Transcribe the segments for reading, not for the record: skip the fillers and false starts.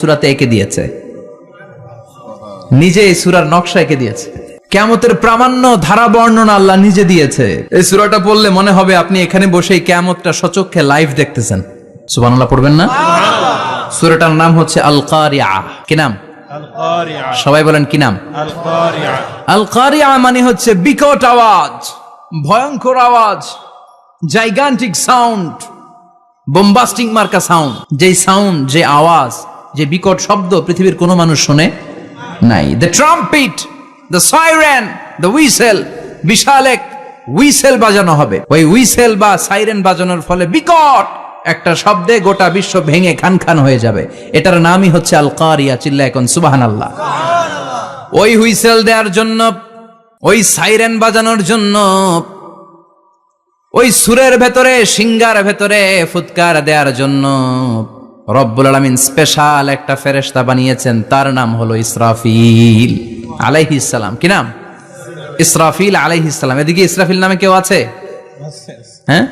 সূরাতে এঁকে দিয়েছে, নিজে এই সূরার নকশা এঁকে দিয়েছে। কিয়ামতের প্রামাণ্য ধারা বর্ণনা আল্লাহ নিজে দিয়েছে। এই সূরাটা পড়লে মনে হবে আপনি এখানে বসেই কিয়ামতটা সচক্ষে লাইভ দেখতেছেন। সুবহানাল্লাহ পড়বেন না? সূরাটার নাম হচ্ছে আল কারিআ। কি নাম? আল কারিআ। সবাই বলেন কি নাম? আল কারিআ। আল কারিআ মানে হচ্ছে বিকট আওয়াজ, ভয়ঙ্কর আওয়াজ, জাইগান্টিক সাউন্ড, বোম্বাস্টিং মার্কা সাউন্ড। যেই সাউন্ড, যে আওয়াজ, যে বিকট শব্দ পৃথিবীর কোনো মানুষ শুনে নাই। The trumpet, the siren, the whistle, বিশাল এক হুইসেল বাজানো হবে। ওই হুইসেল বা সাইরেন বাজানোর ফলে বিকট একটা শব্দে গোটা বিশ্ব ভেঙে খান খান হয়ে যাবে। এটার নামই হচ্ছে আল কারিয়া। চিল্লা এখন সুবহানাল্লাহ। ওই হুইসেল দেওয়ার জন্য, ওই সাইরেন বাজানোর জন্য, ওই সুরের ভেতরে, সিঙ্গার ভেতরে ফুৎকার দেওয়ার জন্য রব্বুল আলামিন স্পেশাল একটা ফেরেশতা বানিয়েছেন। তার নাম হলো ইসরাফিল আলাইহিস সালাম। কি নাম? ইসরাফিল আলাইহিস সালাম। এদিকে ইসরাফিল নামে কেউ আছে? হ্যাঁ,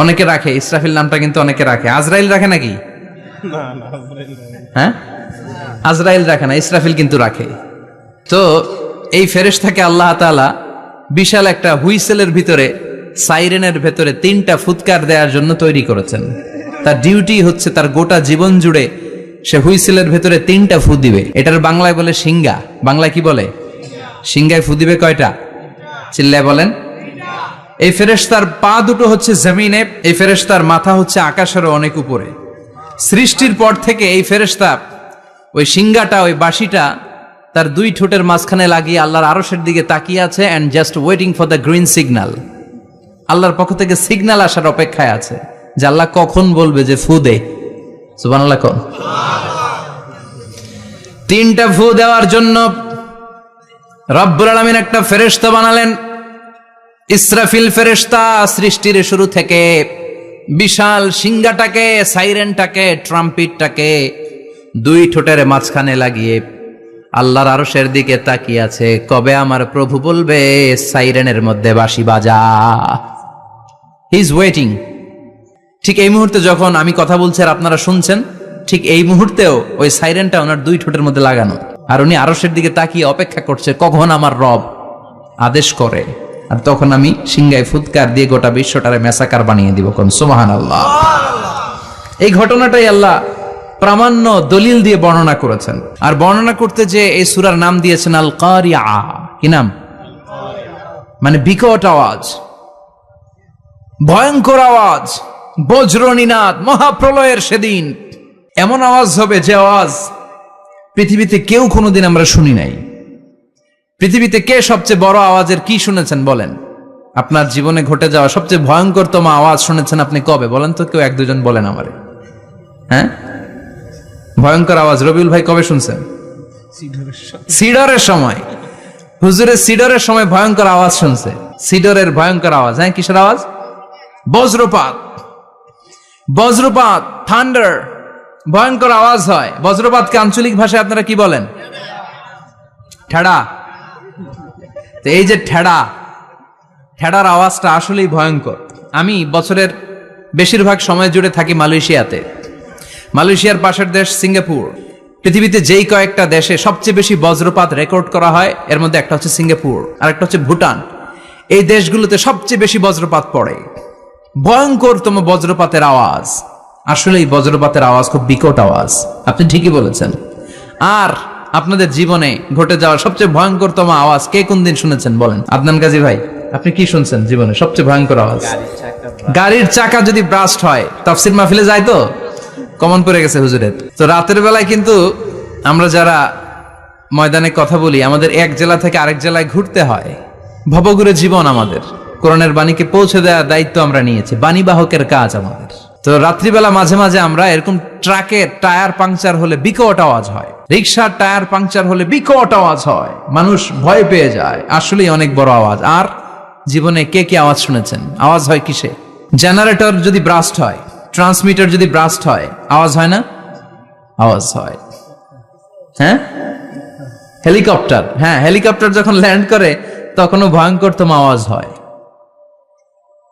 অনেকে রাখে ইসরাফিল নামটা, কিন্তু অনেকে রাখে। আজরাইল রাখে নাকি? না না, আজরাইল না। হ্যাঁ, আজরাইল রাখে না, ইসরাফিল কিন্তু রাখে। তো এই ফেরেশতাকে আল্লাহ তাআলা বিশাল একটা হুইসেলের ভিতরে, সাইরেনের ভেতরে 3টা ফুৎকার দেওয়ার জন্য তৈরি করেছেন। তার ডিউটি হচ্ছে তার গোটা জীবন জুড়ে সে হুইসেলের ভেতরে 3টা ফু দিবে। এটার বাংলায় বলে সিঙ্গা। বাংলায় কি বলে? সিঙ্গায় ফু দিবে কয়টা? চিল্লায় বলেন। এই ফেরেশতার পা দুটো হচ্ছে জমিনে, এই ফেরেশতার মাথা হচ্ছে আকাশেরও অনেক উপরে। সৃষ্টির পর থেকে এই ফেরেশতা ওই সিঙ্গাটা, ওই বাঁশিটা তার 2 ঠোঁটের মাঝখানে লাগিয়ে আল্লাহর আরশের দিকে তাকিয়ে আছে, and just waiting for the green signal. আল্লাহর পক্ষ থেকে সিগন্যাল আসার অপেক্ষায় আছে যে আল্লাহ কখন বলবে যে ফু দে। সুবহানাল্লাহ কোন? 3টা ফু দেওয়ার জন্য রব্বুল আলামিন একটা ফেরেশতা বানালেন। ইসরাফিল ফেরেশতা সৃষ্টির শুরু থেকে বিশাল সিঙ্গাটাকে, সাইরেনটাকে, ট্রাম্পিটটাকে 2 ঠোঁটের মাঝখানে লাগিয়ে আল্লাহর আরশের দিকে তাকিয়ে আছে, কবে আমার প্রভু বলবে সাইরেনের মধ্যে বাঁশি বাজা। He is waiting. ঠিক এই মুহূর্তে যখন আমি কথা বলছি আর আপনারা শুনছেন, ঠিক এই মুহূর্তেও ওই সাইরেনটা ওনার 2 ঠোঁটের মধ্যে লাগানো, আর উনি আরশের দিকে তাকিয়ে অপেক্ষা করছে কখন আমার রব আদেশ করে, আর তখন আমি সিঙ্গায় ফুৎকার দিয়ে গোটা বিশ্বটারে মেসাকার বানিয়ে দিব। কোন সুবহানাল্লাহ। এই ঘটনাটাই আল্লাহ প্রামাণ্য দলিল দিয়ে বর্ণনা করেছেন। আর বর্ণনা করতে যে এই সূরার নাম দিয়েছেন আল কারিআ। কি নাম? মানে বিকট আওয়াজ, ভয়ঙ্কর আওয়াজ, বজ্রনিনাদ, মহাপ্রলয়ের সেদিন এমন আওয়াজ হবে যে আওয়াজ পৃথিবীতে কেউ কোনোদিন আমরা শুনি নাই। পৃথিবীতে কে সবচেয়ে বড় আওয়াজের কি শুনেছেন বলেন? আপনার জীবনে ঘটে যাওয়া সবচেয়ে ভয়ঙ্করতম আওয়াজ শুনেছেন আপনি কবে? বলেন তো, কেউ 1-2 জন বলেন আমারে। হ্যাঁ, ভয়ঙ্কর আওয়াজ রবিউল ভাই কবে শুনছেন? সিডরের সময়। হুজুরের সিডরের সময় ভয়ঙ্কর আওয়াজ শুনছে। সিডরের ভয়ঙ্কর আওয়াজ। হ্যাঁ, কিসের আওয়াজ? বজ্রপাত। বজ্রপাত, থান্ডার, ভয়ঙ্কর আওয়াজ হয়। বজ্রপাতকে আঞ্চলিক ভাষায় আপনারা কি বলেন? ঠেড়া। তো এই যে ঠেড়ার আওয়াজটা আসলেই ভয়ঙ্কর। আমি বছরের বেশিরভাগ সময় জুড়ে থাকি মালয়েশিয়াতে। মালয়েশিয়ার পাশের দেশ সিঙ্গাপুর। পৃথিবীতে যেই কয়েকটা দেশে সবচেয়ে বেশি বজ্রপাত রেকর্ড করা হয়, এর মধ্যে একটা হচ্ছে সিঙ্গাপুর, আর একটা হচ্ছে ভুটান। এই দেশগুলোতে সবচেয়ে বেশি বজ্রপাত পড়ে। ভয়ঙ্করতম বজ্রপাতের আওয়াজ। আসলেই বজ্রপাতের আওয়াজ খুব বিকট আওয়াজ। আপনি ঠিকই বলেছেন। আর আপনাদের জীবনে ঘটে যাওয়া সবচেয়ে ভয়ঙ্করতম আওয়াজ কে কোন দিন শুনেছেন বলেন? আদনান গাজী ভাই, আপনি কি শুনছেন জীবনে সবচেয়ে ভয়ঙ্কর আওয়াজ? গাড়ির চাকা যদি ব্রাস্ট হয়। তাফসীর মাহফিলে যায় তো কমন পড়ে গেছে হুজুরের। তো রাতের বেলায় কিন্তু আমরা যারা ময়দানে কথা বলি, আমাদের এক জেলা থেকে আরেক জেলায় ঘুরতে হয়। ভবঘুরে জীবন আমাদের। কোরআনের বাণীকে পৌঁছে দেওয়ার দায়িত্ব আমরা নিয়েছি, বাণীবাহকের কাজ আমাদের। তো রাত্রিবেলা মাঝে মাঝে আমরা এরকম ট্রাকের টায়ার পাংচার হলে বিকট আওয়াজ হয়, রিক্সার টায়ার পাংচার হলে বিকট আওয়াজ হয়, মানুষ ভয় পেয়ে যায়। আসলেই অনেক বড় আওয়াজ। আর জীবনে কে কি আওয়াজ শুনেছেন? আওয়াজ হয় কিসে? জেনারেটর যদি ব্রাস্ট হয়, ট্রান্সমিটার যদি ব্রাস্ট হয়, আওয়াজ হয় না? আওয়াজ হয়। হ্যাঁ, হেলিকপ্টার। হ্যাঁ, হেলিকপ্টার যখন ল্যান্ড করে তখনও ভয়ঙ্করতম আওয়াজ হয়।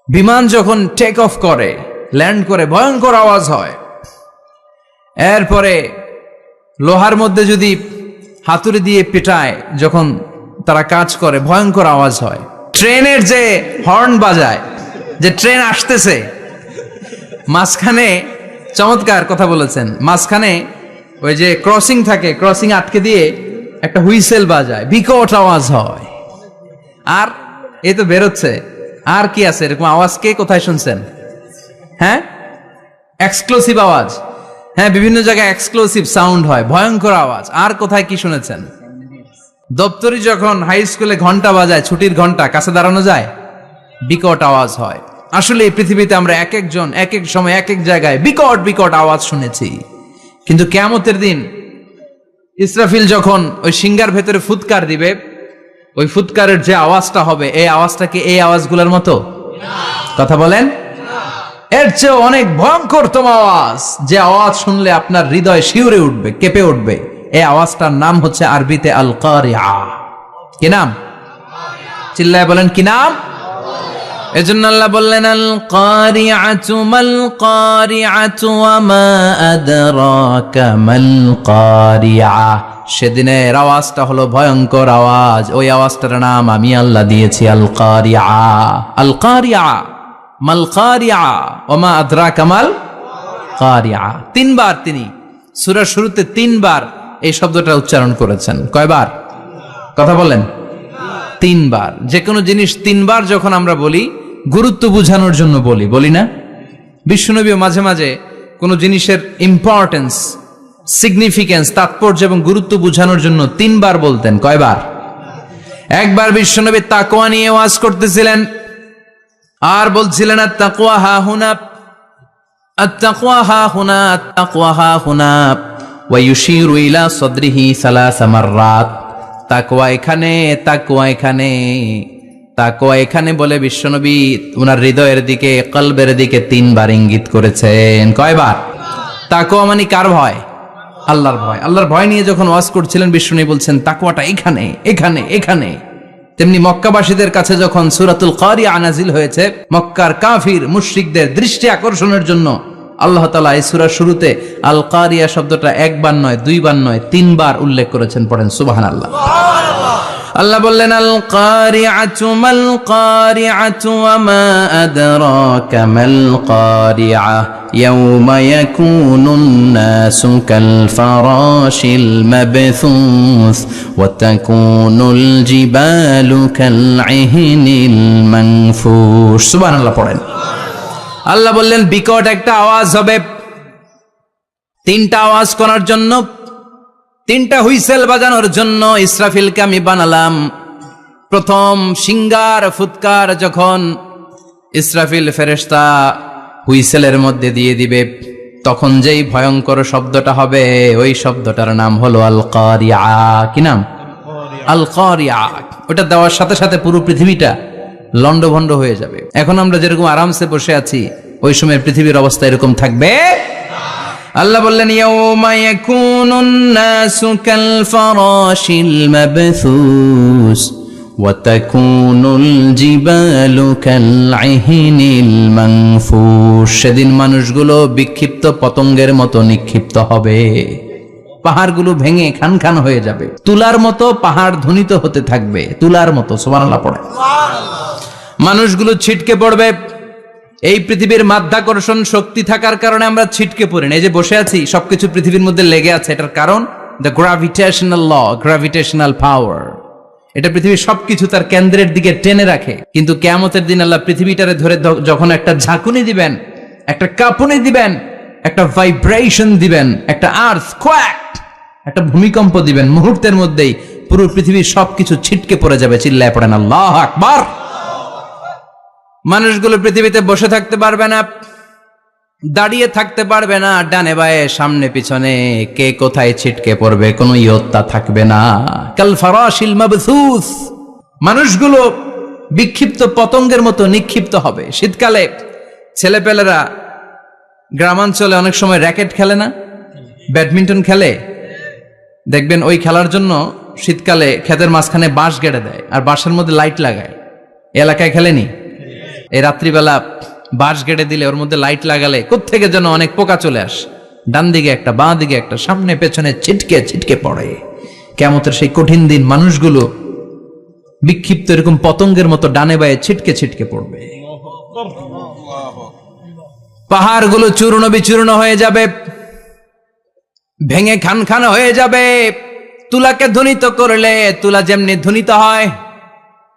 বিমান যখন টেক অফ করে, ল্যান্ড করে, ভয়ঙ্কর আওয়াজ হয়। এরপরে লোহার মধ্যে যদি হাতুড়ি দিয়ে পেটায়, যখন তারা কাজ করে ভয়ঙ্কর আওয়াজ হয়। ট্রেনের যে হর্ন বাজায়, যে ট্রেন আসতেছে, মাঝখানে চমৎকার কথা বলেছেন, মাঝখানে ওই যে ক্রসিং থাকে, ক্রসিং আটকে দিয়ে একটা হুইসেল বাজায়, বিকট আওয়াজ হয়। আর এই তো বেরোচ্ছে, আর কি আছে এরকম আওয়াজ? কে কোথায় শুনছেন? হ্যাঁ, এক্সক্লুসিভ আওয়াজ। হ্যাঁ, বিভিন্ন জায়গায় এক্সক্লুসিভ সাউন্ড হয়, ভয়ঙ্কর আওয়াজ। আর কোথায় কি শুনেছেন? দপ্তরি যখন হাই স্কুলে ঘন্টা বাজায়, ছুটির ঘন্টা, কাছে দাঁড়ানো যায়, বিকট আওয়াজ হয়। আসলে এই পৃথিবীতে আমরা এক একজন এক এক সময় এক এক জায়গায় বিকট বিকট আওয়াজ শুনেছি, কিন্তু কিয়ামতের দিন ইসরাফিল যখন ওই সিংহার ভেতরে ফুৎকার দিবে, ওই ফুৎকারের যে আওয়াজটা হবে, এই আওয়াজটা কি এই আওয়াজগুলোর মতো? কথা বলেন। এর চেয়ে অনেক ভয়ঙ্করতম আওয়াজ, যে আওয়াজ শুনলে আপনার হৃদয় শিউরে উঠবে, কেঁপে উঠবে। এই আওয়াজটার নাম হচ্ছে আরবিতে আল কারিআ। কি নাম? চিল্লায় বলেন কি নাম? এজন্য আল্লাহ বললেন আল কারিআতু মাল কারিআতু ওয়া মা আদরাকা মাল কারিআ। সেদিনের আওয়াজটা হলো ভয়ঙ্কর আওয়াজ। ওই আওয়াজটার নাম আমি আল্লাহ দিয়েছি আল কারিআ। আল কারিআ মাল কারিআ ওয়া মা আদরাকা মাল কারিআ। তিনবার তিনি সূরার শুরুতে তিনবার এই শব্দটা উচ্চারণ করেছেন। কয়বার? কথা বলেন। তিনবার। যে কোনো জিনিস তিনবার যখন আমরা বলি, গুরুত্ব বোঝানোর জন্য বলি না? বিশ্বনবীও মাঝে মাঝে কোনো জিনিসের ইম্পর্টেন্স, সিগনিফিকেন্স, তাৎপর্য এবং গুরুত্ব বোঝানোর জন্য তিনবার বলতেন। কয়বার? একবার বিশ্বনবী তাকওয়া নিয়ে ওয়াজ করতেছিলেন, আর বলছিলেন আত-তাকওয়া হা হুনা, আত-তাকওয়া হা হুনা, আত-তাকওয়া হা হুনা, ওয়া ইউশিরু ইলা সাদরিহি সালাসা মাররাত। তাকওয়া এখানে, তাকওয়া এখানে, তাকওয়া এখানে বলে বিশ্বনবী ওনার হৃদয়ের দিকে, কলবের দিকে তিনবার ইঙ্গিত করেছেন। কয়বার? তাকওয়া মানে কার ভয়? আল্লাহর ভয়। আল্লাহর ভয় নিয়ে যখন ওয়াজ করছিলেন, বিশ্বনবী বলছেন তাকওয়াটা এখানে, এখানে, এখানে। তেমনি মক্কাবাসীদের কাছে যখন সূরাতুল কারিআ নাজিল হয়েছে, মক্কার কাফির মুশরিকদের দৃষ্টি আকর্ষণের জন্য আল্লাহ তাআলা এই সূরার শুরুতে আল কারিআ শব্দটা একবার নয়, দুইবার নয়, তিনবার উল্লেখ করেছেন। পড়েন সুবহানাল্লাহ। আল্লাহ বললেন আল কারিআতু মাল কারিআতু ওয়া মা আদরাকা মাল কারিআ ইয়াওমা ইয়াকুনুন নাসু কাল ফারাশিল মাবথুস ওয়া তাকুনুল জিবালু কাল ইহনিল মানফুশ। সুবহানাল্লাহ পড়েন। আল্লাহ বললেন বিকট একটা আওয়াজ হবে। তিনটা আওয়াজ করার জন্য, তিনটা হুইসেল বাজানোর জন্য ইসরাফিলকে আমি বানালাম। প্রথম সিংগার ফুৎকার যখন ইসরাফিল ফেরেশতা হুইসেলের মধ্যে দিয়ে দিবে, তখন যেই ভয়ঙ্কর শব্দটা হবে, ওই শব্দটার নাম হলো আল কারিআ। কি নাম? আল কারিআ। ওটা দেওয়ার সাথে সাথে পুরো পৃথিবীটা লন্ডভন্ড হয়ে যাবে। এখন আমরা যেরকম আরামসে বসে আছি, ওই সময় পৃথিবীর অবস্থা এরকম থাকবে। আল্লাহ বললেন ইয়াউমা ইয়াকুনুন নাসু কাল ফারাশিল মাবথুস ওয়া তাকুনুল জিবালু কাল ইহনিল মানফুশ। সেদিন মানুষগুলো বিক্ষিপ্ত পতঙ্গের মতো নিক্ষিপ্ত হবে, পাহাড়গুলো ভেঙে খান খান হয়ে যাবে, তুলার মতো পাহাড় ধ্বনিত হতে থাকবে, তুলার মতো। সুবহানাল্লাহ পড়ে। মানুষগুলো ছিটকে পড়বে। এই পৃথিবীর মাধ্যাকর্ষণ শক্তি থাকার কারণে আমরা ছিটকে পড়ি না। এই যে বসে আছি, সবকিছু পৃথিবীর মধ্যে লেগে আছে, এটার কারণ দ্য গ্র্যাভিটেশনাল ল, গ্র্যাভিটেশনাল পাওয়ার। এটা পৃথিবীর সবকিছু তার কেন্দ্রের দিকে টেনে রাখে। কিন্তু কিয়ামতের দিন আল্লাহ পৃথিবীটারে ধরে যখন একটা ঝাঁকুনি দিবেন, একটা কাঁপুনি দিবেন, একটা ভাইব্রেশন দিবেন, একটা আর্থ কোয়াক, একটা ভূমিকম্প দিবেন, মুহূর্তের মধ্যেই পুরো পৃথিবীর সবকিছু ছিটকে পড়ে যাবে। চিল্লায় পড়েন আল্লাহু আকবার। মানুষগুলো পৃথিবীতে বসে থাকতে পারবে না, দাঁড়িয়ে থাকতে পারবে না, ডানে বায়ে সামনে পিছনে কে কোথায় ছিটকে পড়বে কোনো ইয়ত্তা থাকবে না। কাল ফারাশিল মাবথুস। মানুষগুলো বিক্ষিপ্ত পতঙ্গের মতো নিক্ষিপ্ত হবে। শীতকালে ছেলেপেলেরা গ্রামাঞ্চলে অনেক সময় র্যাকেট খেলে না, ব্যাডমিন্টন খেলে, দেখবেন ওই খেলার জন্য শীতকালে ক্ষেতের মাঝখানে বাঁশ গেড়ে দেয় আর বাঁশের মধ্যে লাইট লাগায়। এলাকায় খেলেনি? এই রাত্রিবেলা বাঁশ গেড়ে দিলে ওর মধ্যে লাইট লাগালে কোত্থেকে যেন অনেক পোকা চলে আসে, ডান দিকে একটা, বাঁ দিকে একটা, সামনে পেছনে ছিটকে ছিটকে পড়ে। কিয়ামতের সেই কঠিন দিন মানুষগুলো বিক্ষিপ্ত এরকম পতঙ্গের মতো ডানে বায়ে ছিটকে ছিটকে পড়বে। পাহাড়গুলো চূর্ণ বিচূর্ণ হয়ে যাবে, ভেঙে খান খান হয়ে যাবে। তুলাকে ধ্বনিত করলে তুলা যেমনি ধ্বনিত হয়,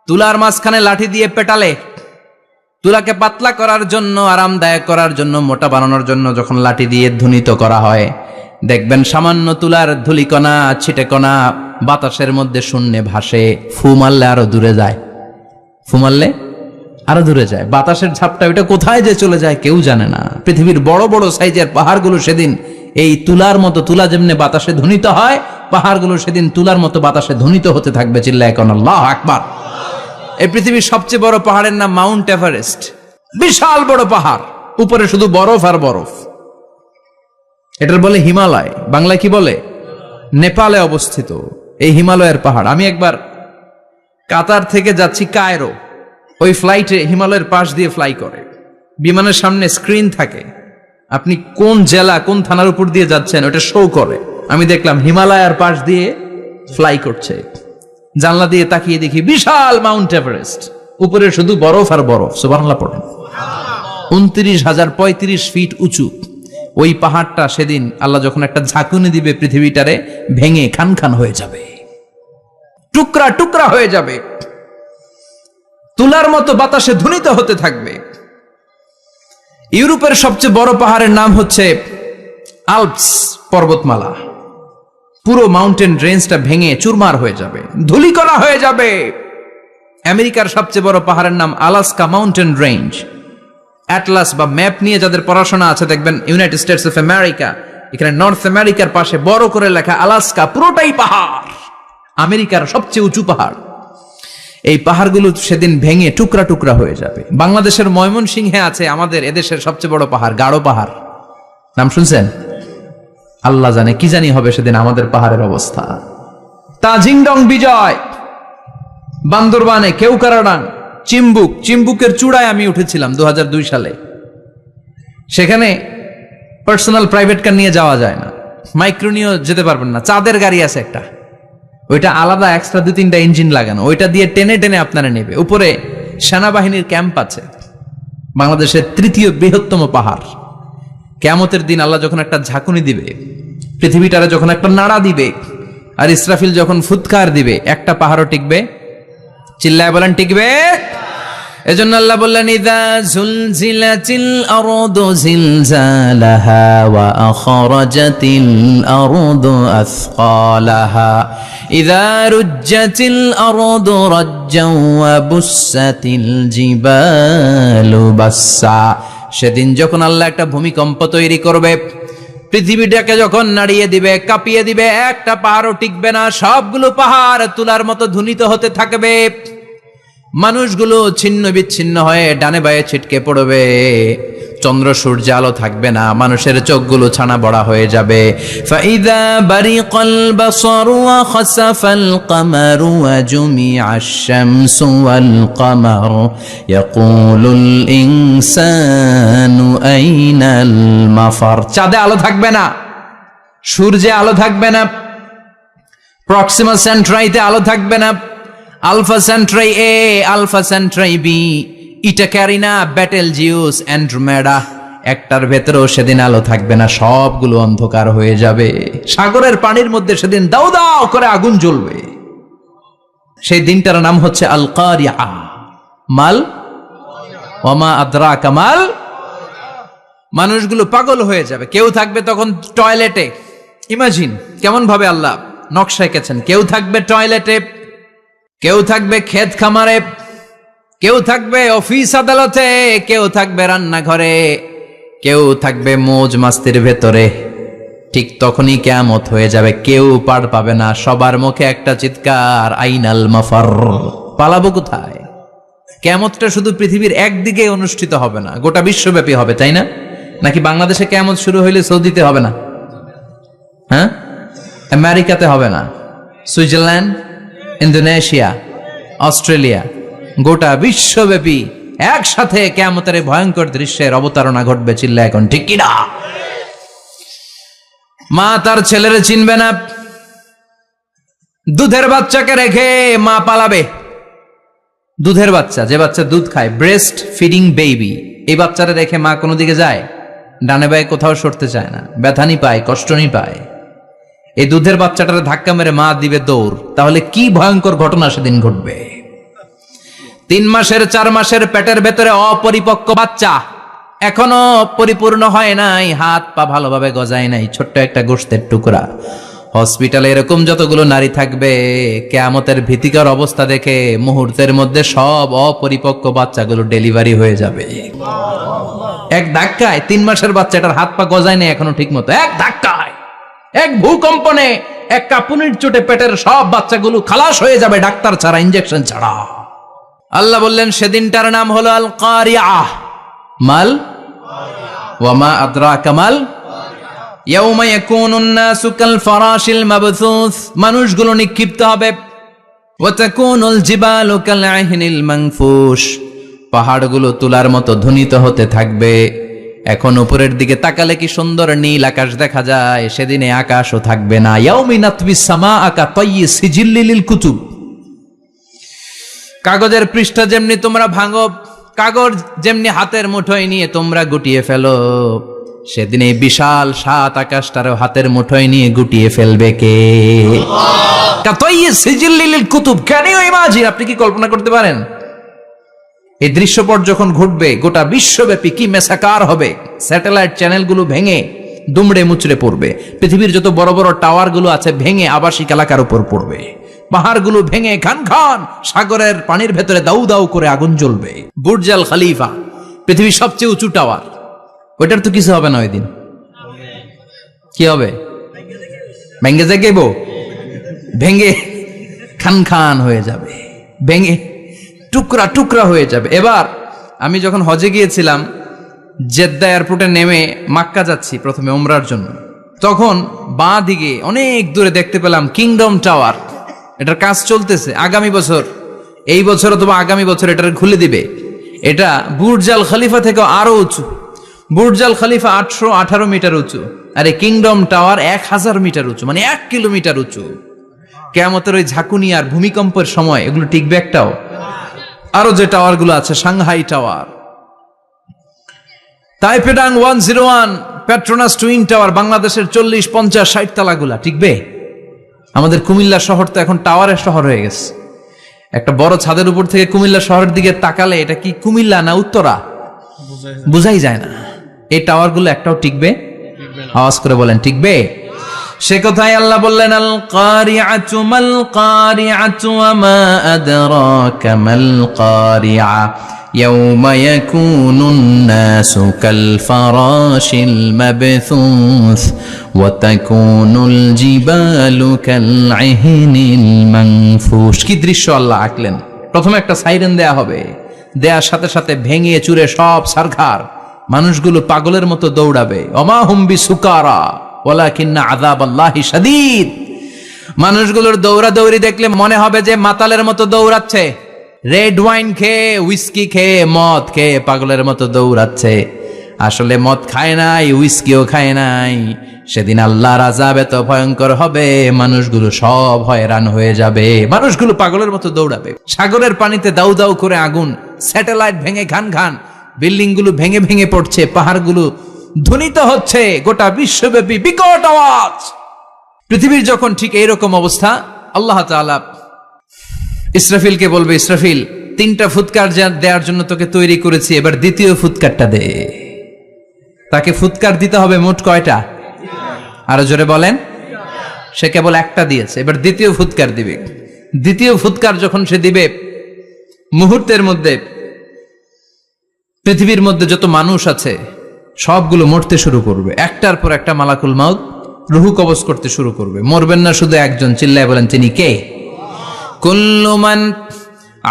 তুলার মাঝখানে লাঠি দিয়ে পেটালে, তুলাকে পাতলা করার জন্য, আরামদায়ক করার জন্য, মোটা বানানোর জন্য যখন লাঠি দিয়ে ধ্বনিত করা হয়, দেখবেন সামান্য তুলার ধুলিকণা ছিটেকণা বাতাসের মধ্যে শূন্যে ভাসে। ফু মারলে আরো দূরে যায়, ফু মারলে আরো দূরে যায়। বাতাসের ঝাপটা ওইটা কোথায় যে চলে যায় কেউ জানে না। পৃথিবীর বড় বড় সাইজের পাহাড়গুলো সেদিন এই তুলার মতো, তুলা যেমনি বাতাসে ধ্বনিত হয়, পাহাড়গুলো সেদিন তুলার মতো বাতাসে ধ্বনিত হতে থাকবে। চিল্লায় কোন আল্লাহু আকবার। এই পৃথিবীর সবচেয়ে বড় পাহাড়ের নাম মাউন্ট এভারেস্ট। বিশাল বড় পাহাড়, উপরে শুধু বরফ আর বরফ। এটার বলে হিমালয়, বাংলায় কি বলে? নেপালে অবস্থিত এই হিমালয়ের পাহাড়। আমি একবার কাতার থেকে যাচ্ছি কায়রো, ওই ফ্লাইটে হিমালয়ের পাশ দিয়ে ফ্লাই করে, বিমানের সামনে স্ক্রিন থাকে, আপনি কোন জেলা কোন থানার উপর দিয়ে যাচ্ছেন ওটা শো করে। আমি দেখলাম হিমালয়ের পাশ দিয়ে ফ্লাই করছে, জানলা দিয়ে তাকিয়ে দেখি বিশাল মাউন্ট এভারেস্ট, উপরে শুধু বরফ আর বরফ। সুবহানাল্লাহ পড়েন। 29,035 ফিট উঁচু ওই পাহাড়টা সেদিন আল্লাহ যখন একটা ঝাঁকুনি দিবে, পৃথিবীটারে ভেঙে খান খান হয়ে যাবে, টুকরা টুকরা হয়ে যাবে, তুলার মতো বাতাসে ধ্বনিত হতে থাকবে। ইউরোপের সবচেয়ে বড় পাহাড়ের নাম হচ্ছে আল্পস পর্বতমালা। পুরো মাউন্টেন রেঞ্জটা ভেঙে চুরমার হয়ে যাবে, ধূলিকণা হয়ে যাবে। আমেরিকার সবচেয়ে বড় পাহাড়ের নাম আলাস্কা মাউন্টেন রেঞ্জ। অ্যাটলাস বা ম্যাপ নিয়ে যাদের পড়াশোনা আছে দেখবেন ইউনাইটেড স্টেটস অফ আমেরিকা, এখানে নর্থ আমেরিকার পাশে বড় করে লেখা আলাস্কা, পুরোটাই পাহাড়, আমেরিকার সবচেয়ে উঁচু পাহাড়। এই পাহাড়গুলো সেদিন ভেঙে টুকরা টুকরা হয়ে যাবে। বাংলাদেশের ময়মনসিংহে আছে আমাদের এদেশের সবচেয়ে বড় পাহাড়, গাঢ় পাহাড়, নাম শুনছেন? আল্লাহ জানে কি জানি হবে সেদিন আমাদের পাহাড়ের অবস্থা। তাজিংডং বিজয়, বান্দরবানে কেউকারাডাং, চিম্বুক, চিম্বুকের চূড়ায় আমি উঠেছিলাম 2002 সালে। সেখানে পার্সোনাল প্রাইভেট কার নিয়ে যাওয়া যায় না, মাইক্রো নিয়েও যেতে পারবেন না। চাঁদের গাড়ি আছে একটা, ওইটা আলাদা এক্সট্রা 2-3টা ইঞ্জিন লাগানো, ওইটা দিয়ে টেনে টেনে আপনারা নেবে। উপরে সেনাবাহিনীর ক্যাম্প আছে। বাংলাদেশের 3য় বৃহত্তম পাহাড়। কিয়ামতের দিন আল্লাহ যখন একটা ঝাঁকুনি দিবে, পৃথিবীটারে যখন একটা নাড়া দিবে, আর ইসরাফিল যখন ফুৎকার দিবে, একটা পাহাড়ও টিকবে? চিল্লায় বলেন টিকবে? এজন্য আল্লাহ বললেন ইযা যুলজিলাতিল আরদু জিলজালাহা ওয়া আখরাজাতিল আরদু আসকালাহা ইযা রুজ্জাতিল আরদু রাজ্জাও ওয়া বুসাতিল জিবালু বাসসা। সেদিন যখন আল্লাহ একটা ভূমিকম্প তৈরি করবে, পৃথিবীটাকে যখন নাড়িয়ে দিবে, কাঁপিয়ে দিবে, একটা পাহাড়ও টিকবে না, সবগুলো পাহাড় তুলার মতো ধ্বনিত হতে থাকবে। মানুষগুলো ছিন্ন বিচ্ছিন্ন হয়ে ডানে বায়ে ছিটকে পড়বে, চন্দ্র সূর্য আলো থাকবে না, মানুষের চোখগুলো ছানা বড়া হয়ে যাবে। ফাইদা বারিকাল বাসারু ওয়া খাসাফাল কামারু ওয়া জুমিআশ শামসু ওয়াল কামার ইয়াকুলুল ইনসানু আইনাল মাফার। চাঁদে আলো থাকবে না, সূর্যে আলো থাকবে না, প্রক্সিমা সেন্ট্রাইতে আলো থাকবে না, আলফা সেন্ট্রাই এ, আলফা সেন্ট্রাই বি, ইটা ক্যারিনা, ব্যাটেল জিউস, অ্যান্ড্রোমেডা, একটার ভেতরেও সেদিন আলো থাকবে না, সবগুলো অন্ধকার হয়ে যাবে। সাগরের পানির মধ্যে সেদিন দাউ দাউ করে আগুন জ্বলবে। সেই দিনটার নাম হচ্ছে আল কারিয়া। মাল ওয়ামা আদরাকা মাল। মানুষগুলো পাগল হয়ে যাবে। কেউ থাকবে তখন টয়লেটে, ইমাজিন কেমন ভাবে আল্লাহ নকশা এঁকেছেন। কেউ থাকবে টয়লেটে, কেউ থাকবে ক্ষেত খামারে, কেউ থাকবে অফিস আদালতে, কেউ থাকবে রান্নাঘরে, কেউ থাকবে মৌজ মাস্তির ভেতরে। ঠিক তখনই কিয়ামত হয়ে যাবে, কেউ পার পাবে না, সবার মুখে একটা চিৎকার, আইনাল মাফার। পালাবো কোথায়? কিয়ামতটা শুধু পৃথিবীর একদিকে অনুষ্ঠিত হবে না, গোটা বিশ্বব্যাপী হবে, তাই না? নাকি বাংলাদেশে কিয়ামত শুরু হইলে সৌদিতে হবে না? হ্যাঁ, আমেরিকাতে হবে না, সুইজারল্যান্ড, ইন্দোনেশিয়া, অস্ট্রেলিয়া, গোটা বিশ্বব্যাপী একসাথে কিয়ামতের ভয়ঙ্কর দৃশ্যের অবতারণা ঘটবে। চিল্লা এখন ঠিক কিনা? মা তার ছেলেরে চিনবে না, দুধের বাচ্চাকে রেখে মা পালাবে। দুধের বাচ্চা, যে বাচ্চা দুধ খায়, ব্রেস্ট ফিডিং বেবি, এই বাচ্চারা রেখে মা কোনো দিকে যায়? ডানে বায়ে কোথাও সরতে চায় না, ব্যথানি পায়, কষ্টনি পায়। এই দুধের বাচ্চাটারে ধাক্কা মেরে মা দিবে দৌড়। তাহলে কি ভয়ঙ্কর ঘটনা সেদিন ঘটবে। 3 মাসের 4 মাসের পেটের ভেতরে অপরিপক্ক বাচ্চা, এখনো পরিপূর্ণ হয় নাই, হাত পা ভালোভাবে গজায় নাই, ছোট্ট একটা গোশতের টুকরা। হসপিটালে এরকম যতগুলো নারী থাকবে, কিয়ামতের ভীতিকর অবস্থা দেখে মুহূর্তের মধ্যে সব অপরিপক্ক বাচ্চাগুলো ডেলিভারি হয়ে যাবে। এক ধাক্কায় 3 মাসের বাচ্চাটার হাত পা গজায় নাই এখনো ঠিক মতো, এক ধাক্কায়, এক ভূকম্পনে, এক কাঁপুনির চোটে পেটের সব বাচ্চাগুলো খালাস হয়ে যাবে, ডাক্তার ছাড়া, ইনজেকশন ছাড়া। আল্লাহ বললেন সেদিনটার নাম হলো আল কারিআহ। মাল ওয়ামা আদরাকা মাল ইয়াউমা ইয়াকুনুন নাসু কাল ফারাশিল মাবথুস, মানুষগুলো নিক্ষিপ্ত হবে। ওয়া তাকুনুল জিবালু কাল আহিনিল মানফুশ, পাহাড়গুলো তুলার মতো ধ্বনিত হতে থাকবে। এখন উপরের দিকে তাকালে কি সুন্দর নীল আকাশ দেখা যায়, সেদিনে আকাশও থাকবে না। ইয়াউমিন নাতবিস সামাআ কা তায়্যি সিজিল্লিল কুতুব, কাগজের পৃষ্ঠা যেমনি তোমরা ভাঙো, কাগজ যেমনি হাতের মুঠোয় নিয়ে তোমরা গুটিয়ে ফেলো, সেদিন এই বিশাল 7 আকাশটারও হাতের মুঠোয় নিয়ে গুটিয়ে ফেলবে কে? কুতুব। Can you imagine? আপনি কি কল্পনা করতে পারেন এই দৃশ্যপট যখন ঘটবে গোটা বিশ্বব্যাপী কি মেসাকার হবে? স্যাটেলাইট চ্যানেলগুলো ভেঙে দুমড়ে মুচড়ে পড়বে, পৃথিবীর যত বড় বড় টাওয়ারগুলো আছে ভেঙে আবাসিক এলাকার উপর পড়বে, পাহাড়গুলো ভেঙে খান খান সাগরের পানির ভেতরে দাউ দাউ করে আগুন জ্বলবে। বুর্জ আল খলিফা, পৃথিবীর সবচেয়ে উঁচু টাওয়ার, ওইটার তো কিছু হবে না। ওই দিন কি হবে? ভেঙে যাইব, ভেঙে খান খান হয়ে যাবে, ভেঙে টুকরা টুকরা হয়ে যাবে। এবার আমি যখন হজে গিয়েছিলাম, জেদ্দা এয়ারপোর্টে নেমে মাক্কা যাচ্ছি প্রথমে উমরার জন্য, তখন বাঁ দিকে অনেক দূরে দেখতে পেলাম কিংডম টাওয়ার। এটার কাজ চলতেছে, আগামী বছর, এই বছর অথবা আগামী বছর এটার খুলে দিবে। এটা বুর্জ আল খলিফা থেকে আরো উঁচু। বুর্জ আল খলিফা 818 মিটার উঁচু, আর এই কিংডম টাওয়ার 1000 মিটার উঁচু, মানে 1 কিলোমিটার উঁচু। কিয়ামতের ওই ঝাঁকুনি আর ভূমিকম্পের সময় এগুলো টিকবে একটাও? আরো যে টাওয়ার গুলো আছে, Shanghai tower, Taipei 101, Petronas twin tower, বাংলাদেশের 40, 50, 60 তালাগুলা টিকবে? আমাদের কুমিল্লা শহর তো এখন টাওয়ারের শহর হয়ে গেছে। একটা বড় ছাদের উপর থেকে কুমিল্লা শহরের দিকে তাকালে এটা কি কুমিল্লা না উত্তরা বুঝাই যায় না। এই টাওয়ার গুলো একটাও টিকবে? আওয়াজ করে বলেন টিকবে? সে কথাই আল্লাহ বললেন আল কারিআতু মাল কারিআতু ওয়া মা আদরাকা মাল কারিআ ইয়াউমা ইয়াকুনুন নাসু কাল ফারাশিল মাবথুস ওয়া তাকুনুল জিবালু কাল আহিনিল মানফুশ। কি দৃশ্য আল্লাহ আঁকলেন! প্রথমে একটা সাইরেন দেয়া হবে, দেয়ার সাথে সাথে ভেঙে চুরে সব সারখার, মানুষগুলো পাগলের মতো দৌড়াবে। ওমা হুম বিসুকারা ওয়ালাকিন্না আযাবাল্লাহি শাদীদ। মানুষগুলোর দৌড়াদৌড়ি দেখলে মনে হবে যে মাতালের মতো দৌড়াচ্ছে, রেড ওয়াইন খেয়ে, উইস্কি খেয়ে, মদ খেয়ে পাগলের মতো দৌড়াচ্ছে। আসলে মদ খায় নাই, উইস্কিও খায় নাই। সেদিন আল্লাহর আযাব এত ভয়ঙ্কর হবে, মানুষগুলো সব হয়রান হয়ে যাবে, মানুষগুলো পাগলের মতো দৌড়াবে। সাগরের পানিতে দাউ দাউ করে আগুন, স্যাটেলাইট ভেঙে খান খান, বিল্ডিং গুলো ভেঙে ভেঙে পড়ছে, পাহাড়গুলো ধ্বনিত হচ্ছে, গোটা বিশ্বব্যাপী বিকট আওয়াজ। পৃথিবীর যখন ঠিক এইরকম অবস্থা, আল্লাহ তাআলা ইসরাফিলকে বলবে, ইসরাফিল 3টা ফুৎকার দেওয়ার জন্য তোকে তৈরি করেছি, এবার দ্বিতীয় ফুৎকারটা দে। তাকে ফুৎকার দিতে হবে মোট কয়টা? আরো জোরে বলেন। সে কেবল একটা দিয়েছে, এবার দ্বিতীয় ফুৎকার দিবে। দ্বিতীয় ফুৎকার যখন সে দিবে, মুহূর্তের মধ্যে পৃথিবীর মধ্যে যত মানুষ আছে সবগুলো মরতে শুরু করবে। একটার পর একটা মালাকুল মাউত রুহু কবজ করতে শুরু করবে। মরবেন না শুধু একজন, চিল্লায় বলেন তিনি কে? কুল্লু মান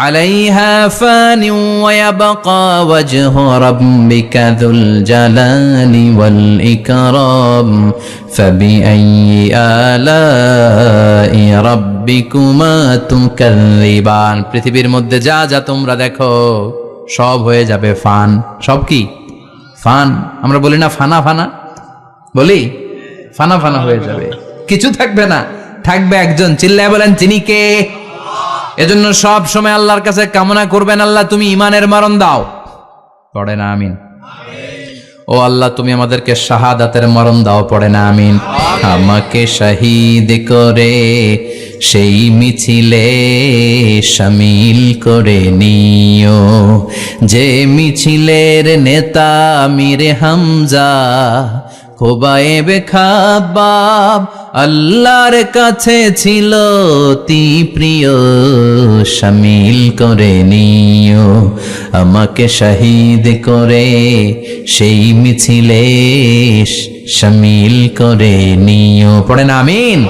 আলাইহা ফানি ওয়া ইয়াবকা ওয়াজহু রাব্বিকা যুল জালালি ওয়াল ইকরাম ফাবিআইয়ি আলাই রাব্বিকুমা তুকাযযিবান। পৃথিবীর মধ্যে যা যা তোমরা দেখো সব হয়ে যাবে ফান। সব কি ফান? আমরা বলি না ফানা ফানা, বলি ফানা ফানা হয়ে যাবে, কিছু থাকবে না, থাকবে একজন। চিল্লায় বলেন তিনি কে? এজন্য সব সময় আল্লাহর কাছে কামনা করবেন, আল্লাহ তুমি ঈমানের মরণ দাও। পড়ে না আমিন? ও আল্লাহ তুমি আমাদেরকে শাহাদাতের মরণ দাও। পড়ে না আমিন? আমাকে শহীদ করে সেই মিছিলে শামিল করে নিও, যে মিছিলের নেতা মীর হামজা খোবায়েবে খাব্বাব আল্লাহর কাছে ছিল অতি প্রিয়, শামিল করে নিও আমাকে শহীদ করে সেই মিছিলে শামিল করে নিও। পড়েন আমিন।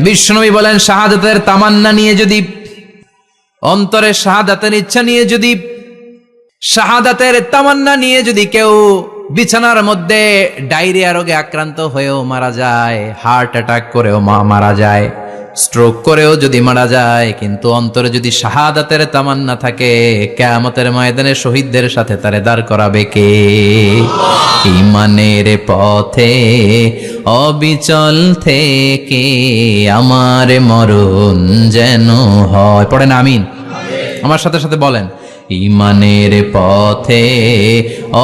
বিশ্বনবী বলেন শাহাদাতের তামান্না নিয়ে যদি, অন্তরে শাহাদাতের ইচ্ছা নিয়ে যদি, শাহাদাতের তামান্না নিয়ে যদি কেউ বিছানার মধ্যে ডায়রিয়া রোগে আক্রান্ত হয়েও মারা যায়, হার্ট অ্যাটাক করেও মারা যায়, স্ট্রোক করেও যদি মারা যায়, কিন্তু অন্তরে যদি শাহাদাতের তামান্না থাকে, কিয়ামতের ময়দানে শহীদদের সাথে তারে দাঁড় করাবে কে? ঈমানের পথে অবিচল থেকে আমার মরণ যেন হয়। পড়েন আমিন। আমার সাথে সাথে বলেন, ঈমানের পথে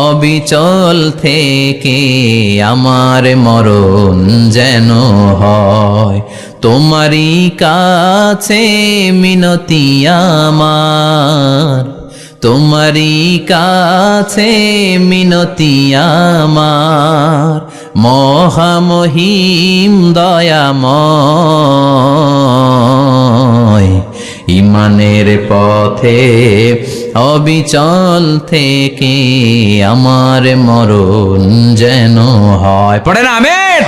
অবিচল থেকে আমার মরণ যেন হয়। তোমারই কাছে মিনতি আমার, তোমারই কাছে মিনতি আমার, মহামহিম দয়াময়। ঈমানের পথে অবিচল থেকে আমার মরণ যেন হয়। পড়েন আমিন।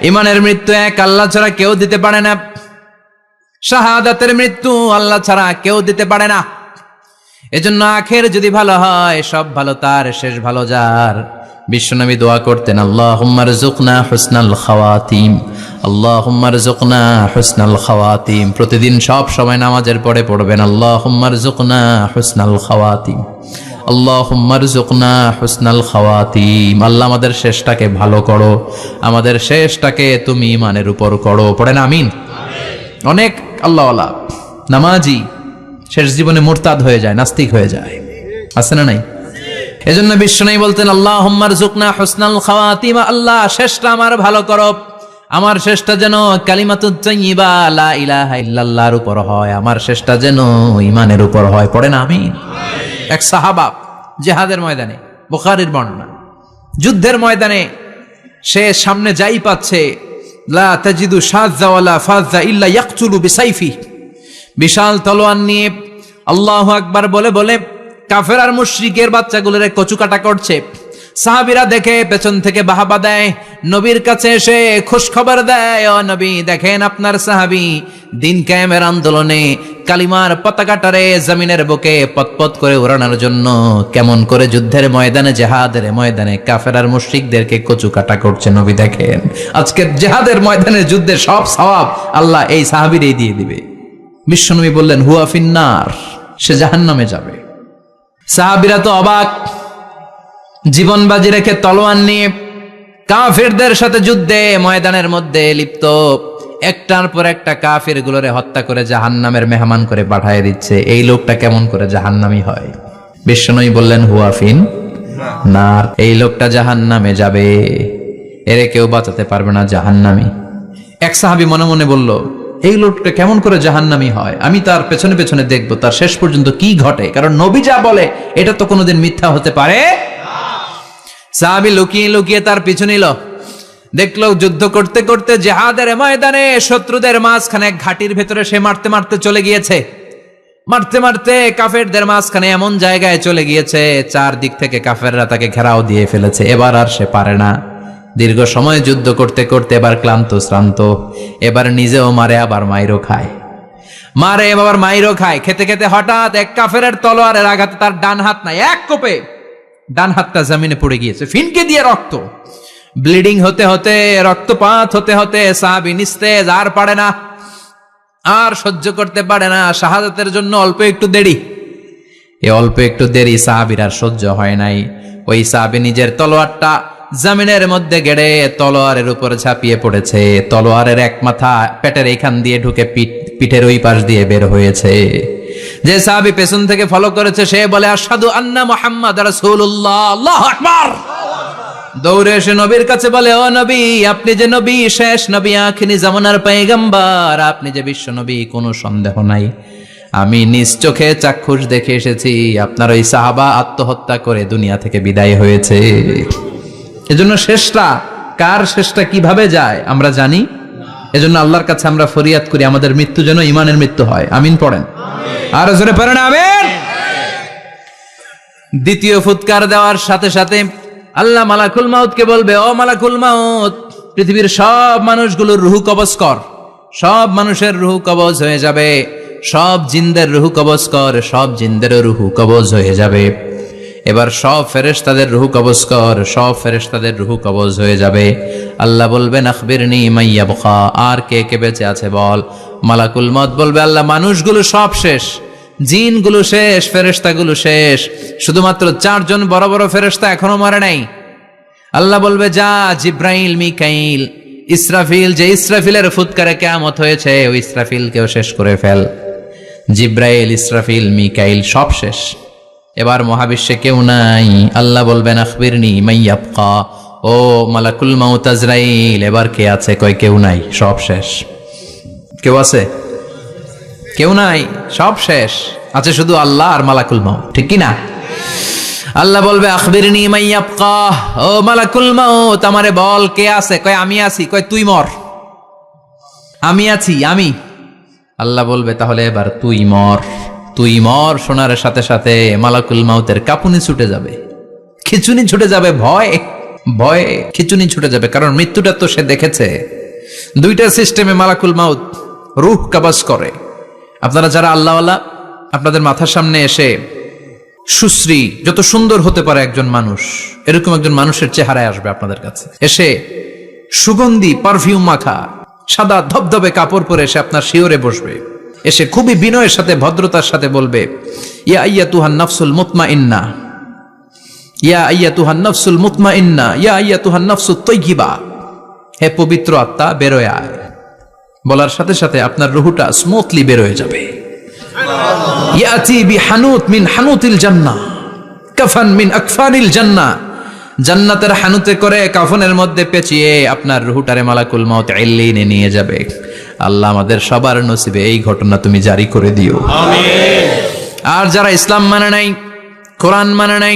ঈমানের মৃত্যু এক আল্লাহ ছাড়া কেউ দিতে পারে না, শাহাদাতের মৃত্যু আল্লাহ ছাড়া কেউ দিতে পারে না। এজন্য আখের যদি ভালো হয়, সব ভালো তার, শেষ ভালো যার। বিশ্বনবী দোয়া করতেন, আল্লাহুম্মা রযুকনা হুসনাল খাওয়াতিম, আল্লাহুম্মা রযুকনা হুসনাল খাওয়াতিম। প্রতিদিন সব সময় নামাজের পরে পড়বেন, আল্লাহুম্মা রযুকনা হুসনাল খাওয়াতিম, আল্লাহুম্মা রযুকনা হুসনাল খাওয়াতিম। আল্লাহ আমাদের শেষটাকে ভালো করো, আমাদের শেষটাকে তুমি ঈমানের উপর করো। পড়েন আমিন। অনেক আল্লাহওয়ালা নামাজি শেষ জীবনে মুরতাদ হয়ে যায়, নাস্তিক হয়ে যায়, আছে না নাই? এজন্য বিশ্বনবী বলতেন, আল্লাহুম্মা রযুকনা হুসনাল খাওয়াতিম, আল্লাহ শেষটা আমার ভালো করো, আমার শেষটা যেন কালিমাতুত তাইয়্যিবা লা ইলাহা ইল্লাল্লাহর উপর হয়, আমার শেষটা যেন ঈমানের উপর হয়। পড়েন আমিন। এক সাহাবা জিহাদের ময়দানে, বুখারীর বর্ণনা, যুদ্ধের ময়দানে সে সামনে যাই পাচ্ছে, লা তাজিদু শাযযা ওয়ালা ফাযযা ইল্লা ইয়াকতুলু বিসাইফি, বিশাল তলোয়ার নিয়ে আল্লাহু আকবার বলে বলে কাফের আর মুশরিকের বাচ্চাগুলোরে কচুকাটা করছে। সাহাবীরা দেখে পেছন থেকে বাহাবা দেয়, নবীর কাছে এসে খুশ খবর দেয়, ও নবী দেখেন আপনার সাহাবী দিন কায়েমের আন্দোলনে কালিমার পতাকাটারে জমিনের বুকে পতপত করে উড়ানোর জন্য কেমন করে যুদ্ধের ময়দানে, জিহাদের ময়দানে কাফের আর মুশরিকদেরকে কচুকাটা করছে। নবী দেখেন আজকের জিহাদের ময়দানে যুদ্ধের সব সওয়াব আল্লাহ এই সাহাবীরই দিয়ে দিবে। বিশ্বনবী বললেন, হুয়া ফিন্নার, সে জাহান্নামে যাবে। সাহাবীরা তো অবাক, জীবন বাজি রেখে তলোয়ার নিয়ে কাফেরদের সাথে যুদ্ধে ময়দানের মধ্যে লিপ্ত, একটার পর একটা কাফের গুলোরে হত্যা করে জাহান্নামের মেহমান করে পাঠিয়ে দিচ্ছে। এই লোকটা কেমন করে জাহান্নামী হয়? বিশ্বনবী বললেন, হুয়া ফিন নার, এই লোকটা জাহান্নামে যাবে, এরে কেউ বাঁচাতে পারবে না, জাহান্নামী। এক সাহাবী মনে মনে বলল, এই লোকটা কেমন করে জাহান্নামী হয়, আমি তার পেছনে পেছনে দেখবো তার শেষ পর্যন্ত কি ঘটে, কারণ নবী যা বলে এটা তো কোনোদিন মিথ্যা হতে পারে। সাহাবী লুকিয়ে লুকিয়ে তার পিছু নিল, দেখলো যুদ্ধ করতে করতে জিহাদের ময়দানে শত্রুদের মাঝখানে ঘাটির ভেতরে সে মারতে মারতে চলে গিয়েছে, মারতে মারতে কাফেরদের মাঝখানে এমন জায়গায় চলে গিয়েছে চারদিক থেকে কাফেররা তাকে ঘেরাও দিয়ে ফেলেছে। এবার আর সে পারে না, দীর্ঘ সময় যুদ্ধ করতে করতে এবার ক্লান্ত শ্রান্ত, এবার নিজেও মারে আবার মাইরও খায়, মারে আবার মাইরও খায়। খেতে খেতে হঠাৎ এক কাফেরের তলোয়ারের আঘাতে তার ডান হাত নাই, এক কোপে ডান হাতটা জমিনে পড়ে গিয়েছে, ফিনকে দিয়ে রক্ত, ব্লিডিং হতে হতে, রক্তপাত হতে হতে সাহাবী নিস্তেজ, আর পারে না, আর সহ্য করতে পারে না। শাহাদাতের জন্য অল্প একটু দেরি, এই অল্প একটু দেরি সাহাবীর আর সহ্য হয় নাই। ওই সাহাবী নিজের তলোয়ারটা জমিনের মধ্যে গেড়ে তলোয়ারের উপর ঝাঁপিয়ে পড়েছে। তলোয়ারের এক মাথা পেটের এইখান দিয়ে ঢুকে পিঠের ওই পাশ দিয়ে বের হয়েছে। যে সাহাবী পেছন থেকে ফলো করেছে সে বলে আশহাদু আন্না মুহাম্মাদ রাসূলুল্লাহ, আল্লাহু আকবার। দৌড়ে এসে নবীর কাছে বলে, ও নবী, আপনি যে নবী, শেষ নবী, আখিরি জামানার পয়গম্বর, আপনি যে বিশ্ব নবী, কোনো সন্দেহ নাই। আমি নিজ চোখে চাক্ষুষ দেখে এসেছি আপনার ওই সাহাবা আত্মহত্যা করে দুনিয়া থেকে বিদায় হয়েছে। এজন্য শেষটা কার, শেষটা কিভাবে যায় আমরা জানি। এজন্য আল্লাহর কাছে আমরা ফরিয়াদ করি আমাদের মৃত্যু যেন ঈমানের মৃত্যু হয়। আমিন পড়েন, আর জোরে পড়েন আমিন। দ্বিতীয় ফুৎকার দেওয়ার সাথে সাথে আল্লাহ মালাকুল মাউতকে বলবে, ও মালাকুল মাউত, পৃথিবীর সব মানুষগুলোর রুহু কবজ কর। সব মানুষের রুহু কবজ হয়ে যাবে। সব জিনদের রুহু কবজ কর, সব জিনদেরও রুহু কবজ হয়ে যাবে। এবার সব ফেরেশতাদের রুহু কবজ কর, সব ফেরেশতাদের রুহু কবজ হয়ে যাবে। আল্লাহ বলবেন আখবিরনি মান ইয়াবকা, আর কে কে বেঁচে আছে বল। মালাকুল মউত বলবে, আল্লাহ মানুষগুলো সব শেষ, জিনগুলো শেষ, ফেরেশতাগুলো শেষ, শুধুমাত্র 4 জন বড় বড় ফেরেশতা এখনো মরে নাই। আল্লাহ বলবে, যা জিব্রাইল, মিকাইল, ইসরাফিল, যে ইসরাফিলের ফুৎকারে কিয়ামত হয়েছে ওই ইসরাফিলকেও শেষ করে ফেল। জিব্রাইল, ইসরাফিল, মিকাইল সব শেষ। এবার মহাবিশ্বে কেউ নাই। আল্লাহ বলবেন আখবিরনি মান ইয়াবকা, ও মালাকুল মাউত আজরাইল, এবার কে আছে? কয় কেউ নাই, সব শেষ। কেউ আছে? কেউ নাই, সব শেষ। আছে শুধু আল্লাহ আর মালাকুল মাউত, ঠিক কি না? আল্লাহ বলবে আখবিরনি মান ইয়াবকা, ও মালাকুল মাউত আমারে বল কে আছে? কয় আমি আছি। কয় তুই মর। আমি আছি, আমি। আল্লাহ বলবে তাহলে এবার তুই মর। তুই মর শোনার সাথে সাথে মালাকুল মাউতের কাঁপুনি ছুটে যাবে, খিচুনি ছুটে যাবে, ভয়ে খিচুনি ছুটে যাবে, কারণ মৃত্যুটা তো সে দেখেছে। দুইটা সিস্টেমে মালাকুল মাউত রূহ কবজ করে। আপনারা যারা আল্লাহওয়ালা, আপনাদের মাথার সামনে এসে সুশ্রী, যত সুন্দর হতে পারে একজন মানুষ, এরকম একজন মানুষের চেহারায় আসবে আপনাদের কাছে। এসে সুগন্ধি পারফিউম মাখা সাদা ধবধবে কাপড় পরে এসে আপনার শিওরে বসবে। এসে খুবই বিনয়ের সাথে, ভদ্রতার সাথে বলবে, ইয়া আইয়াতুহান নাফসুল মুতমাইন্না, ইয়া আইয়াতুহান নাফসুল মুতমাইন্না, ইয়া আইয়াতুহান নাফসুত তাইয়্যিবা, হে পবিত্র আত্মা বেরোয় আয়। বলার সাথে সাথে আপনার রুহুটা স্মুথলি বের হয়ে যাবে। ইয়াতি বিহানুত মিন হানুতিল জান্নাহ, কাফান মিন আকফানিল জান্নাহ, জান্নাতের হানুতে করে কাফনের মধ্যে পেঁচিয়ে আপনার রুহুটারে মালাকুল মাউত ইল্লিনে নিয়ে যাবে। আল্লাহ আমাদের সবার নসিবে এই ঘটনা তুমি জারি করে দিও, আমিন। আর যারা ইসলাম মানে নাই, কোরআন মানে নাই,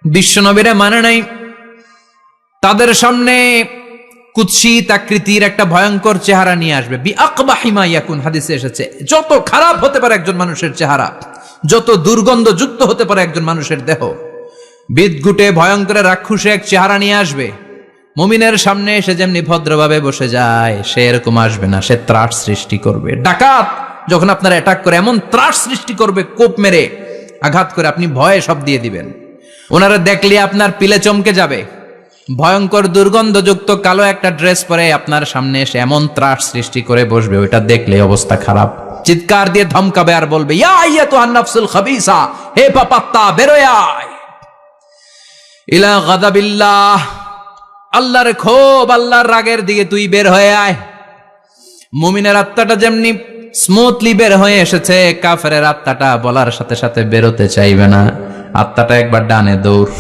বিশ্ব নবীরা মানে নাই, তাদের সামনে কুৎসিত আকৃতির একটা ভয়ঙ্কর চেহারা নিয়ে আসবে। বিআকবাহি মা ইয়াকুন, হাদিসে এসেছে, যত খারাপ হতে পারে একজন মানুষের চেহারা, যত দুর্গন্ধযুক্ত হতে পারে একজন মানুষের দেহ, বিদঘুটে ভয়ঙ্কর রাক্ষসে এক চেহারা নিয়ে আসবে। মুমিনের সামনে এসে যেমনি ভদ্রভাবে বসে যায়, সে এরকম আসবে না, সে ত্রাস সৃষ্টি করবে। ডাকাত যখন আপনার অ্যাটাক করে এমন ত্রাস সৃষ্টি করবে, কোপ মেরে আঘাত করে আপনি ভয়ে সব দিয়ে দিবেন। ওনারা দেখলে আপনার পিলে চমকে যাবে। ভয়ঙ্কর দুর্গন্ধযুক্ত কালো একটা ড্রেস পরে আপনার সামনে এসে এমন ত্রাস সৃষ্টি করে বসবে, ওইটা দেখলে অবস্থা খারাপ। চিৎকার দিয়ে ধমকাবে আর বলবে, ইয়া আইয়াতুহান নাফসুল খাবিসা, হে পাপাত্তা বেরোয় আয় ইলা গাদাবিল্লাহ, আল্লাহর ক্ষোভ, আল্লাহর রাগের দিকে তুই বের হয়ে আয়। মুমিনের আত্মাটা যেমনি স্মুথলি বের হয়ে এসেছে, কাফেরের আত্মাটা বলার সাথে সাথে বেরোতে চাইবে না। আত্মাটা একবার ডানে দৌড়,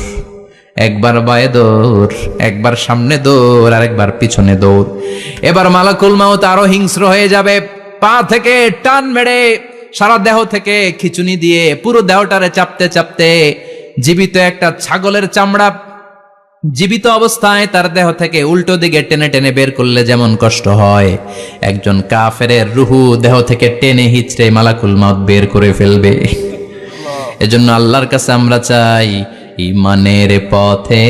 একবার বায়ে দৌড়, একবার সামনে দৌড়, আর একবার পিছনে দৌড়। এবার মালাকুল মাউত আরো হিংস্র হয়ে যাবে। পা থেকে টান মেরে সারা দেহ থেকে খিচুনি দিয়ে পুরো দেহটারে চাপতে চাপতে জীবিত একটা ছাগলের চামড়া জীবিত অবস্থায় তার দেহ থেকে উল্টো দিকে টেনে টেনে বের করলে যেমন কষ্ট হয়, একজন কাফেরের রুহু দেহ থেকে টেনে হিচড়ে মালাকুল মাউত বের করে ফেলবে। এজন্য আল্লাহর কাছে আমরা চাই, ঈমানের পথে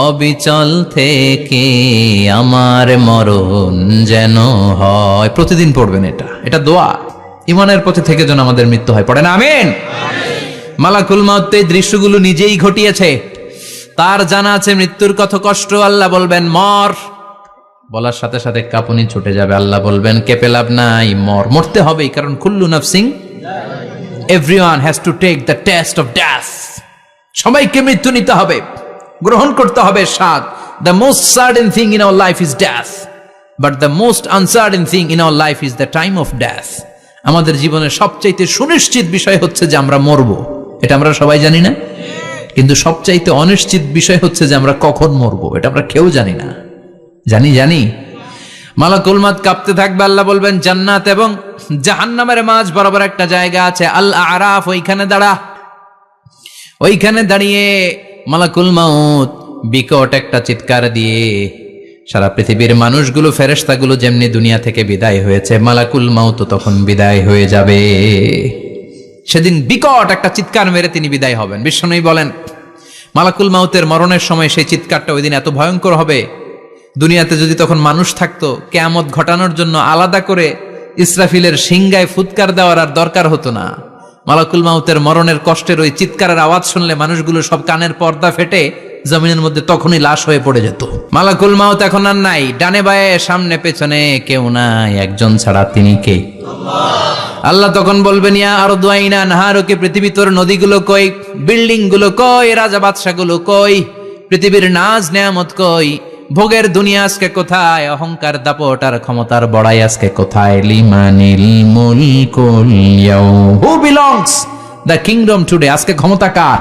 অবিচল থেকে আমার মরণ যেন হয়। প্রতিদিন পড়বেন এটা দোয়া। ঈমানের পথে থেকে যেন আমাদের মৃত্যু হয়, পড়েন আমিন। মালাকুল মাউত এই দৃশ্যগুলো নিজেই ঘটিয়েছে, তার জানা আছে মৃত্যুর কত কষ্ট। আল্লাহ বলবেন মর, বলার সাথে সাথে কাঁপুনি ছুটে যাবে। আল্লাহ বলবেন কেঁপে লাভ নাই, মর, মরতে হবেই, কারণ কুল্লু নাফসিং, everyone has to take the taste of death. সবাইকে মৃত্যু নিতে হবে। গ্রহণ করতে হবে স্বাদ। The most certain thing in our life is death, but the most uncertain thing in our life is the time of death. আমাদের জীবনের সবচাইতে সুনিশ্চিত বিষয় হচ্ছে যে আমরা মরবো, এটা আমরা সবাই জানি না? কিন্তু সবচাইতে অনিশ্চিত বিষয় হচ্ছে যে আমরা কখন মরবো, এটা আমরা কেউ জানি না। জানি মালাকুল মউত কাঁপতে থাকবে, আল্লাহ বলবেন জান্নাত এবং জাহান্নামের মাঝ বরাবর একটা জায়গা আছে, আল আরাফ, ওইখানে দাঁড়া। ওইখানে দাঁড়িয়ে মালাকুল মউত বিকট একটা চিৎকার দিয়ে সারা পৃথিবীর মানুষগুলো, ফেরেশতাগুলো যেমনি দুনিয়া থেকে বিদায় হয়েছে, মালাকুল মউত তখন বিদায় হয়ে যাবে। সেদিন বিকট একটা চিৎকার মেরে তিনি বিদায় হবেন। বিশ্বনবী বলেন মালাকুল মউতের মরণের সময় সেই চিৎকারটা ওই দিন এত ভয়ঙ্কর হবে, দুনিয়াতে যদি তখন মানুষ থাকতো, কিয়ামত ঘটানোর জন্য আলাদা করে ইসরাফিলের সিংগায় ফুৎকার দেওয়ার আর দরকার হতো না। মালাকুল মউতের মরণের কষ্টের ওই চিৎকারের আওয়াজ শুনলে মানুষগুলো সব কানের পর্দা ফেটে জমিনের মধ্যে তখনই লাশ হয়ে পড়ে যেত। মালাকুল মউত এখন আর নাই, ডানে বায়ে সামনে পেছনে কেউ নাই, একজন ছাড়া, তিনি কে? আল্লাহ তখন বলবেন ইয়া আরদু আইনা নাহারুকে, পৃথিবী তোর নদীগুলো কই, বিল্ডিং গুলো কই, রাজা বাদশা গুলো কই, পৃথিবীর নাজ নেয়ামত কই, ভোগের দুনিয়া আজকে কোথায়, অহংকার দাপট আর ক্ষমতার বড়াই আজকে কোথায়? লিমানিল মুলকুল ইয়াউম, who belongs the kingdom today, আজকে ক্ষমতা কার?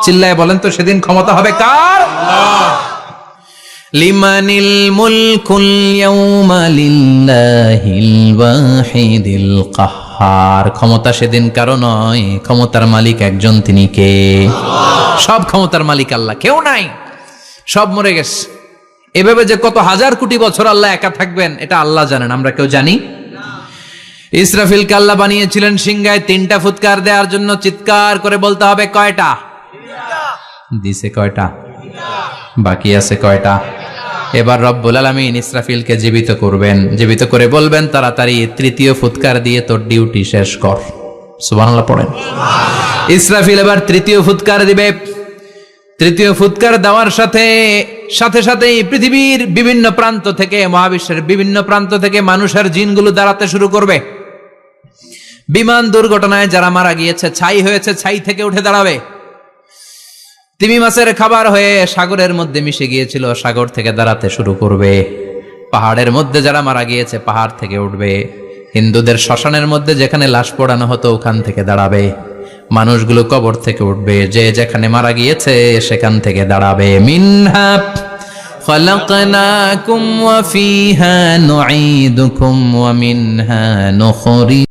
চিল্লায় বলেন তো, সেদিন ক্ষমতা হবে কার? লিমানিল মুলকুল ইয়াউমা লিল্লাহিল ওয়াহিদিল কাহ্হার, ক্ষমতা সেদিন কারো নয়, ক্ষমতার মালিক একজন, তিনি কে? সব ক্ষমতার মালিক আল্লাহ, কেউ নাই, সব মরে গেছে। এভাবে যে কত হাজার কোটি বছর আল্লাহ একা থাকবেন এটা আল্লাহ জানেন, আমরা কেউ জানি? ইসরাফিলকে আল্লাহ বানিয়েছিলেন সিংহায় 3টা ফুৎকার দেওয়ার জন্য, চিৎকার করে বলতে হবে কয়টা? দিছে কয়টা? বাকি আছে কয়টা? এবার রব্বুল আলামিন ইসরাফিলকে জীবিত করবেন, জীবিত করে বলবেন তাড়াতাড়ি 3য় ফুৎকার দিয়ে তোর ডিউটি শেষ কর। সুবহানাল্লাহ পড়েন। ইসরাফিল এবার 3য় ফুৎকার দিবে। 3য় ফুৎকার দেওয়ার সাথে সাথেই পৃথিবীর বিভিন্ন প্রান্ত থেকে, মহাবিশ্বের বিভিন্ন প্রান্ত থেকে মানুষের জিনগুলো দাঁড়াতে শুরু করবে। বিমান দুর্ঘটনায় যারা মারা গিয়েছে, ছাই হয়েছে, ছাই থেকে উঠে দাঁড়াবে। তিমি মাছের খাবার হয়ে সাগরের মধ্যে মিশে গিয়েছিল, সাগর থেকে দাঁড়াতে শুরু করবে। পাহাড়ের মধ্যে যারা মারা গিয়েছে, পাহাড় থেকে উঠবে। হিন্দুদের শ্মশানের মধ্যে যেখানে লাশ পোড়ানো হতো, ওখান থেকে দাঁড়াবে। মানুষগুলো কবর থেকে উঠবে, যে যেখানে মারা গিয়েছে সেখান থেকে দাঁড়াবে। মিনহা খালাকনাকুম ওয়া ফিহা নুঈদুকুম ওয়া মিনহা নুখরি